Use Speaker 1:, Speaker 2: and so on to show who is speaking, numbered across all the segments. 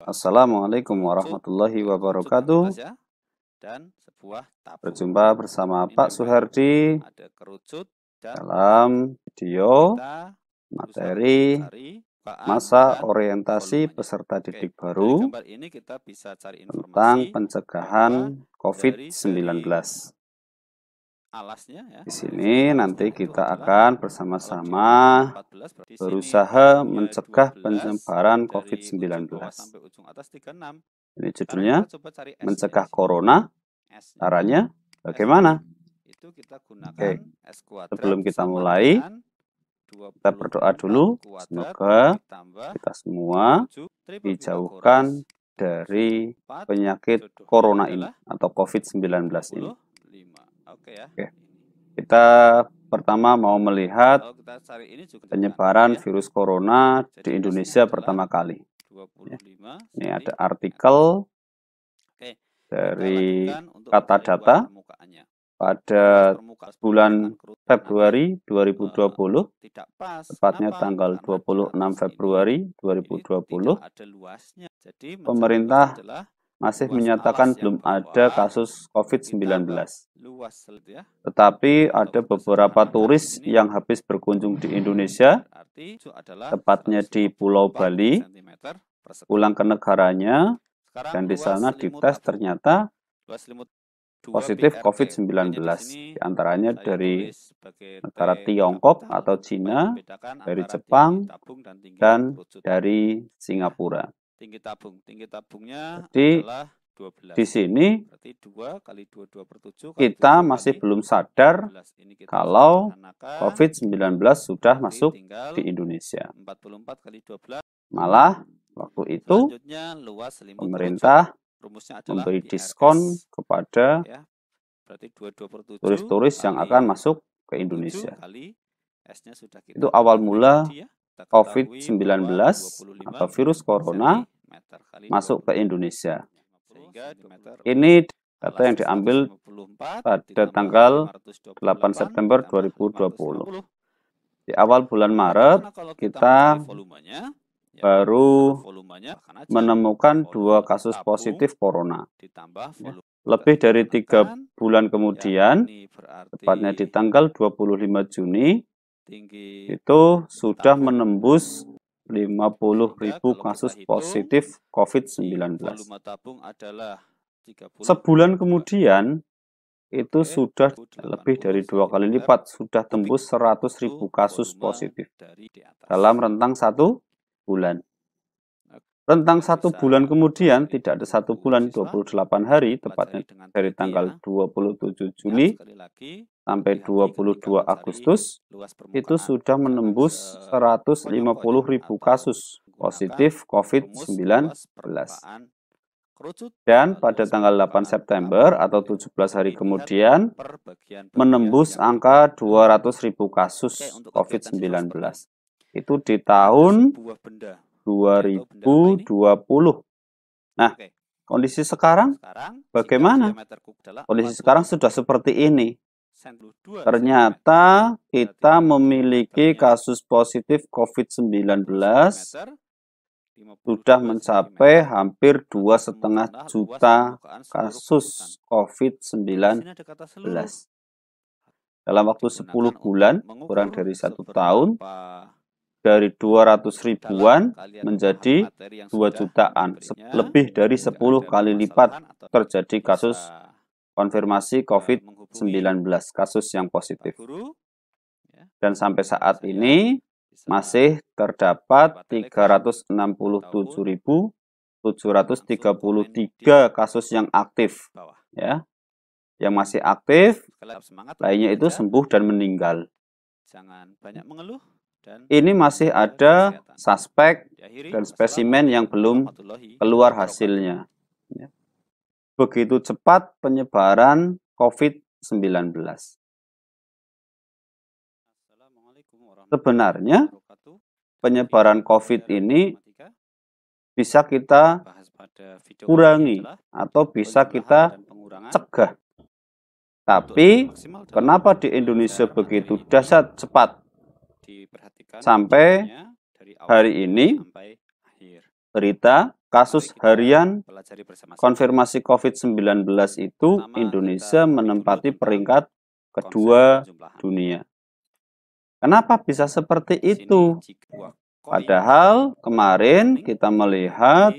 Speaker 1: Assalamualaikum warahmatullahi wabarakatuh. Berjumpa bersama Pak Suherdi dalam video materi masa orientasi peserta didik baru tentang pencegahan COVID-19. Di sini nanti kita akan bersama-sama berusaha mencegah penyebaran COVID-19. Ini judulnya, mencegah corona. Caranya bagaimana? Oke, sebelum kita mulai, kita berdoa dulu. Semoga kita semua dijauhkan dari penyakit corona ini atau COVID-19 ini. Oke. Kita pertama mau melihat penyebaran virus corona di Indonesia pertama kali. Ini ada artikel dari Kata Data pada bulan Februari 2020, tepatnya tanggal 26 Februari 2020, pemerintah masih menyatakan belum ada kasus COVID-19. Tetapi ada beberapa turis yang habis berkunjung di Indonesia, tepatnya di Pulau Bali, pulang ke negaranya, dan di sana dites ternyata positif COVID-19, diantaranya dari negara Tiongkok atau Cina, dari Jepang, dan dari Singapura. Jadi di sini kita masih belum sadar kalau COVID-19 sudah masuk di Indonesia. Malah waktu itu pemerintah memberi diskon kepada turis-turis yang akan masuk ke Indonesia. Itu awal mula COVID-19 atau virus corona masuk ke Indonesia. Ini data yang diambil pada tanggal 8 September 2020. Di awal bulan Maret, kita baru menemukan 2 kasus positif corona. Lebih dari 3 bulan kemudian, tepatnya di tanggal 25 Juni, itu sudah menembus 50.000 kasus positif COVID-19. Sebulan kemudian, itu sudah lebih dari 2 kali lipat, sudah tembus 100.000 kasus positif dalam rentang 1 bulan. Rentang 1 bulan kemudian, tidak ada 1 bulan, 28 hari, tepatnya dari tanggal 27 Juli sampai 22 Agustus, itu sudah menembus 150.000 kasus positif COVID-19. Dan pada tanggal 8 September atau 17 hari kemudian, menembus angka 200.000 kasus COVID-19. Itu di tahun 2020. Nah, kondisi sekarang bagaimana? Kondisi sekarang sudah seperti ini. Ternyata kita memiliki kasus positif COVID-19 sudah mencapai hampir 2,5 juta kasus COVID-19. Dalam waktu 10 bulan, kurang dari 1 tahun, dari 200 ribuan menjadi 2 jutaan, lebih dari 10 kali lipat terjadi kasus konfirmasi COVID-19, kasus yang positif. Dan sampai saat ini masih terdapat 367.733 kasus yang aktif, ya, yang masih aktif, lainnya itu sembuh dan meninggal. Ini masih ada suspek dan spesimen yang belum keluar hasilnya. Begitu cepat penyebaran COVID-19. Sebenarnya penyebaran COVID ini bisa kita kurangi atau bisa kita cegah. Tapi kenapa di Indonesia begitu dahsyat cepat? Sampai hari ini berita kasus harian konfirmasi COVID-19 itu Indonesia menempati peringkat kedua dunia. Kenapa bisa seperti itu? Padahal kemarin kita melihat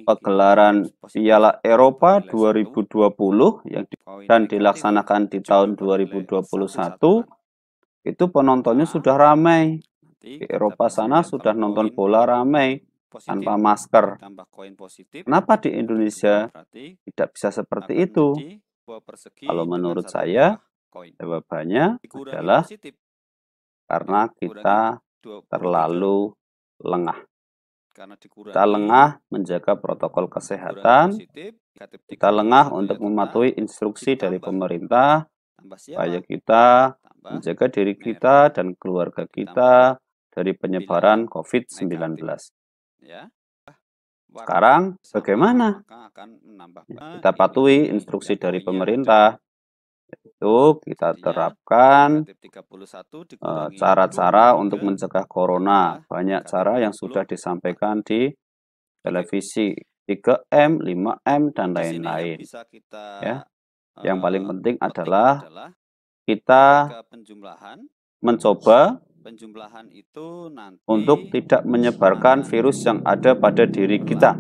Speaker 1: pegelaran Piala Eropa 2020 dan dilaksanakan di tahun 2021, itu penontonnya sudah ramai. Di Eropa sana sudah nonton bola ramai tanpa masker. Kenapa di Indonesia tidak bisa seperti itu? Kalau menurut saya, jawabannya adalah karena kita terlalu lengah. Kita lengah menjaga protokol kesehatan, kita lengah untuk mematuhi instruksi dari pemerintah, supaya kita menjaga diri kita dan keluarga kita dari penyebaran COVID-19. Sekarang bagaimana? Kita patuhi instruksi dari pemerintah. Itu kita terapkan cara-cara untuk mencegah corona. Banyak cara yang sudah disampaikan di televisi, 3M, 5M, dan lain-lain. Ya. Yang paling penting adalah kita mencoba untuk tidak menyebarkan virus yang ada pada diri kita.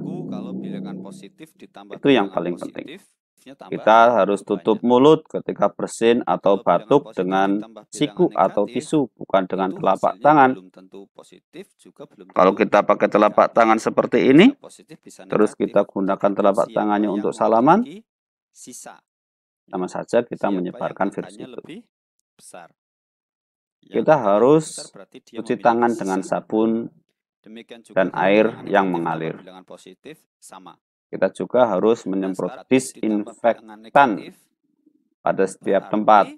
Speaker 1: Itu yang paling penting. Kita harus tutup mulut ketika bersin atau batuk dengan siku atau tisu, bukan dengan telapak tangan. Kalau kita pakai telapak tangan seperti ini, terus kita gunakan telapak tangannya untuk salaman, sama saja kita menyebarkan virus itu. Kita harus cuci tangan dengan sabun dan air yang mengalir. Kita juga harus menyemprot disinfektan pada setiap tempat,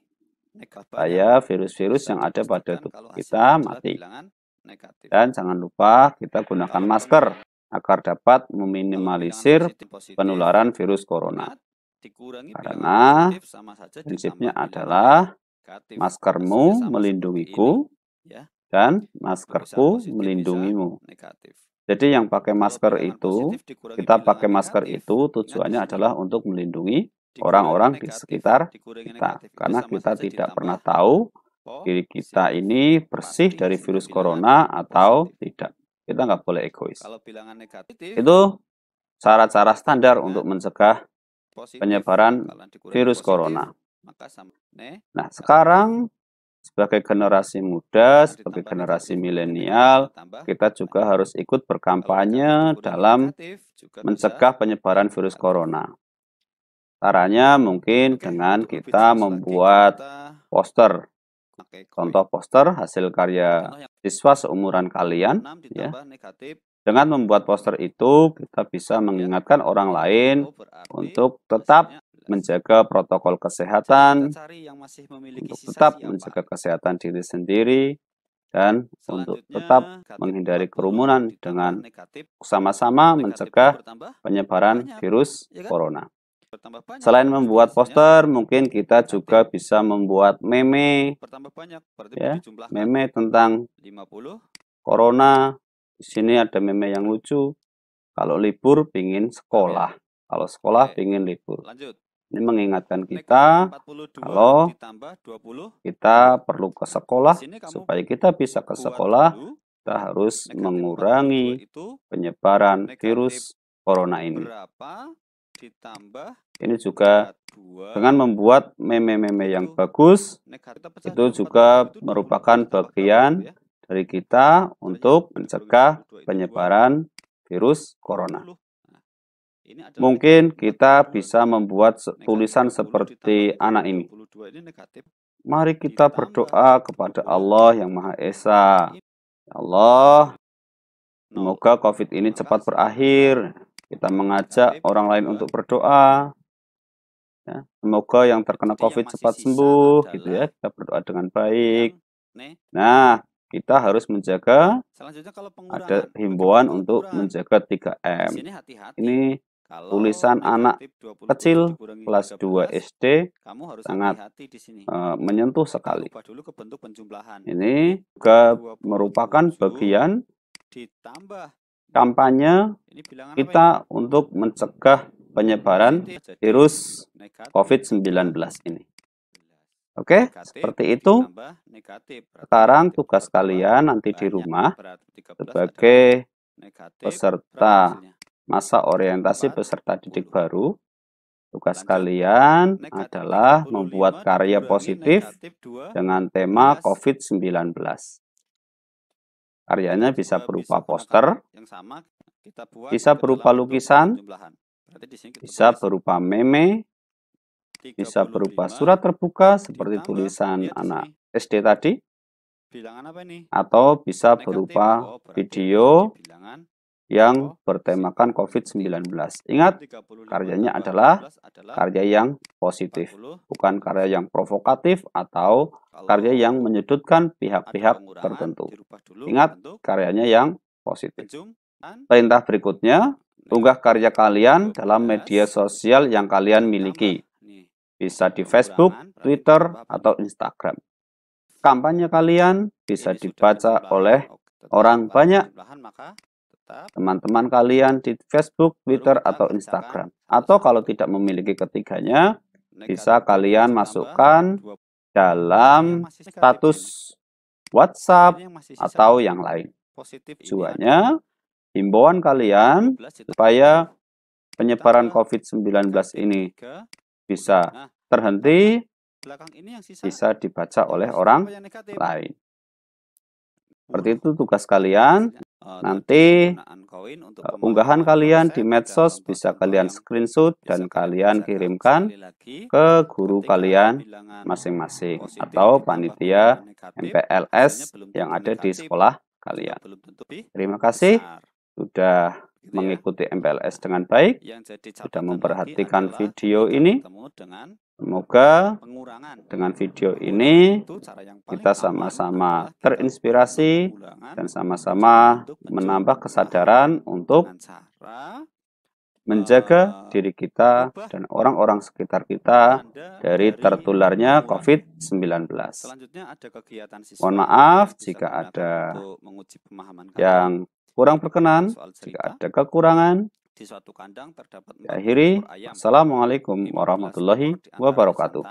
Speaker 1: supaya virus-virus yang ada pada tubuh kita mati. Dan jangan lupa kita gunakan masker agar dapat meminimalisir penularan virus corona. Karena prinsipnya adalah maskermu melindungiku dan maskerku melindungimu. Jadi yang pakai masker itu, kita pakai masker itu tujuannya adalah untuk melindungi orang-orang di sekitar kita. Karena kita tidak pernah tahu diri kita ini bersih dari virus corona atau tidak. Kita nggak boleh egois. Itu cara-cara standar untuk mencegah penyebaran virus corona. Nah, sekarang sebagai generasi muda, sebagai generasi milenial, kita juga harus ikut berkampanye dalam mencegah penyebaran virus corona. Caranya mungkin dengan kita membuat poster. Contoh poster hasil karya siswa seumuran kalian. Ya. Dengan membuat poster itu, kita bisa mengingatkan orang lain untuk tetap menjaga protokol kesehatan, untuk tetap menjaga kesehatan diri sendiri, dan untuk tetap menghindari kerumunan dengan sama-sama mencegah penyebaran virus corona. Selain membuat poster, mungkin kita juga bisa membuat meme, ya, meme tentang corona. Di sini ada meme yang lucu. Kalau libur pingin sekolah, kalau sekolah pingin libur. Ini mengingatkan kita kalau kita perlu ke sekolah. Supaya kita bisa ke sekolah, kita harus mengurangi penyebaran virus corona ini. Ini juga dengan membuat meme-meme yang bagus, itu juga merupakan bagian dari kita untuk mencegah penyebaran virus corona. Mungkin kita bisa membuat tulisan seperti anak ini. Mari kita berdoa kepada Allah yang Maha Esa. Ya Allah, semoga COVID ini cepat berakhir. Kita mengajak orang lain untuk berdoa. Ya, semoga yang terkena COVID cepat sembuh, gitu ya. Kita berdoa dengan baik. Nah, kita harus menjaga, ada himbauan untuk menjaga 3M. Ini tulisan anak kecil kelas 2 SD sangat menyentuh sekali. Ini juga merupakan bagian kampanye kita untuk mencegah penyebaran virus COVID-19 ini. Oke, seperti itu. Sekarang tugas kalian nanti di rumah sebagai peserta masa orientasi peserta didik baru. Tugas kalian adalah membuat karya positif dengan tema COVID-19. Karyanya bisa berupa poster, bisa berupa lukisan, bisa berupa meme, bisa berupa surat terbuka seperti tulisan anak SD tadi, atau bisa berupa video yang bertemakan COVID-19. Ingat, karyanya adalah karya yang positif, bukan karya yang provokatif atau karya yang menyudutkan pihak-pihak tertentu. Ingat, karyanya yang positif. Perintah berikutnya, unggah karya kalian dalam media sosial yang kalian miliki. Bisa di Facebook, Twitter, atau Instagram. Kampanye kalian bisa dibaca oleh orang banyak. Teman-teman kalian di Facebook, Twitter, atau Instagram. Atau kalau tidak memiliki ketiganya, bisa kalian masukkan dalam status WhatsApp atau yang lain. Tujuannya, himbauan kalian supaya penyebaran COVID-19 ini bisa terhenti, bisa dibaca oleh orang lain. Seperti itu tugas kalian. Nanti unggahan kalian di medsos bisa kalian screenshot dan kalian kirimkan ke guru kalian masing-masing atau panitia MPLS yang ada di sekolah kalian. Terima kasih sudah mengikuti MPLS dengan baik, sudah memperhatikan video ini. Semoga dengan video ini kita sama-sama terinspirasi dan sama-sama menambah kesadaran untuk menjaga diri kita dan orang-orang sekitar kita dari tertularnya COVID-19. Mohon maaf jika ada yang kurang berkenan, jika ada kekurangan. Akhiri, Assalamualaikum warahmatullahi wabarakatuh.